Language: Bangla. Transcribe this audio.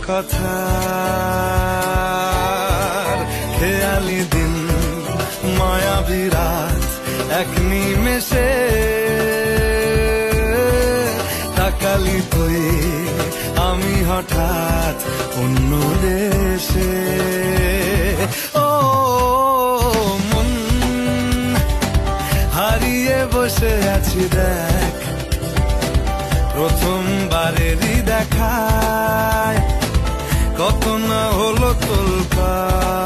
কথা খেয়ালি দিন মায়াবী রাত এক নিমেষে তাকালি তুই আমি হঠাৎ অন্য দেশে। ও মন হারিয়ে বসে আছি দেখ প্রথমবারেরই দেখায় কত না হলো তোলপাড়।